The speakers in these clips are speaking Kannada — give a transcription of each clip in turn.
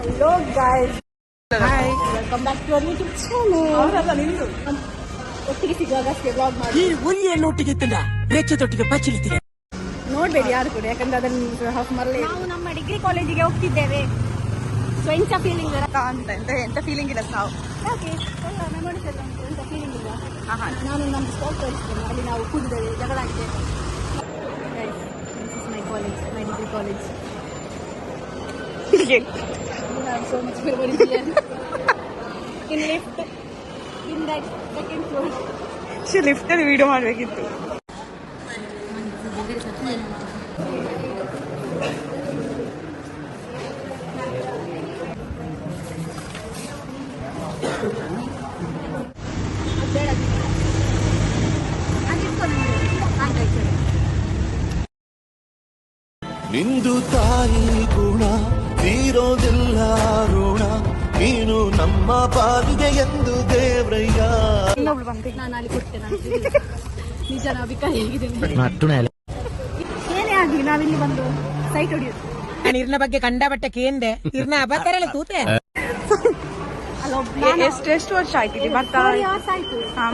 Hello guys. Hi. Welcome back to our YouTube channel. ಒಟ್ಟಿಗೆ ಸಿಗುವಾಗ ವ್ಲಾಗ್ ಮಾಡಿ. ಈ ಹುಲಿಯನ್ನು ಒಟ್ಟಿಗೆ ತಿಂದ ರೇಖೆದೊಟ್ಟಿಗೆ ಬಚ್ಚಲಿತ್ತಿದೆ. ನೋಡ್ಬೇಡಿ ಯಾರು ಕೂಡ, ಯಾಕಂದ್ರೆ ಅದನ್ನು ಹಾಫ್ ಮರಲೇ. ನಾವು ನಮ್ಮ ಡಿಗ್ರಿ ಕಾಲೇಜಿಗೆ ಹೋಗ್ತಿದ್ದೇವೆ. ಸೊ ಎಂತ ಫೀಲಿಂಗ್ ಎಂತ ಫೀಲಿಂಗ್ ಇಲ್ಲ ನಾವು. ಯಾಕೆ ಮೆಮೊರೀಸ್ ಎಲ್ಲ ಉಂಟು, ಎಂತ ಫೀಲಿಂಗ್ ಇಲ್ಲ. ನಾನು ನಮ್ಮ ಸ್ಟಾಪ್ ತೋರಿಸ್ತೇನೆ, ಅಲ್ಲಿ ನಾವು ಕೂಡಿದ್ದೇವೆ, ಜಗಳ ಆಗಿದೆ. This is my college, my degree college. We have so much memories here. In lift, in that second floor. Lift ಅಲ್ಲಿ ವಿಡಿಯೋ ಮಾಡ್ಬೇಕಿತ್ತು. ನಿಂದು ತಾಯಿ ಗುಣ ತೀರೋದಿಲ್ಲ ಋಣ, ನೀನು ನಮ್ಮ ಪಾಲಿಗೆ ಎಂದು ದೇವ್ರಯ್ಯ. ನಾನು ಅಲ್ಲಿ ಕೊಡ್ತೇನೆ ನಿಜ, ನಾವು ಬಿಕಾರಿ ಹೇಗಿದ್ದೇನೆ. ಏನೇ ಆಗಲಿ ನಾವಿಲ್ಲಿ ಬಂದು ಸೈಟ್ ಹೊಡಿಯೋದು. ನಾನು ಇರ್ನ ಬಗ್ಗೆ ಕಂಡಬಟ್ಟೆ ಕೇಂದೆ ಇರ್ನ ಅಬತ್ತರಲ್ಲ ತೂತೆ. ಎಷ್ಟು ವರ್ಷ ಆಯ್ತು ಬರ್ತಾ?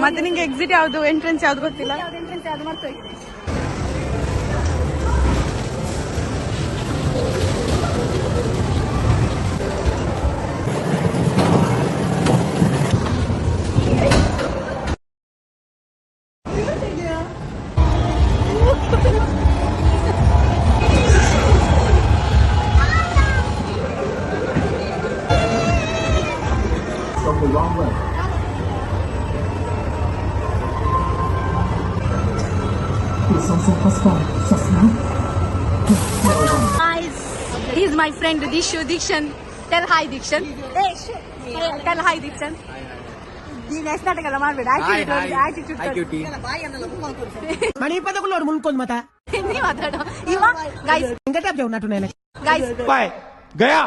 ಮತ್ತೆ ನಿಂಗೆ ಎಕ್ಸಿಟ್ ಯಾವ್ದು, ಎಂಟ್ರೆನ್ಸ್ ಯಾವ್ದು ಗೊತ್ತಿಲ್ಲ? ಎಂಟ್ರೆನ್ಸ್ ಯಾವ್ದು ಮರ್ತೋಗಿದೆ. The wrong way. Guys, he is my friend Dikshan. Tell hi Dikshan. Tell hi Dikshan. ನೀನು ಎಷ್ಟು ನಾಟಕ ಮಾಡಬೇಡ, ಆಟಿಟ್ಯೂಡ್ ಮಣಿ ಪದಗಳು ಅವ್ರು ಮುನ್ಕೊಂಡ್ ಮತ ನೀವು ಮಾತಾಡೋ ಇವ ಗೈಸ್ ಇಂಗಟೆ ನಟು ಗೈಸ್ Bye. Gaya.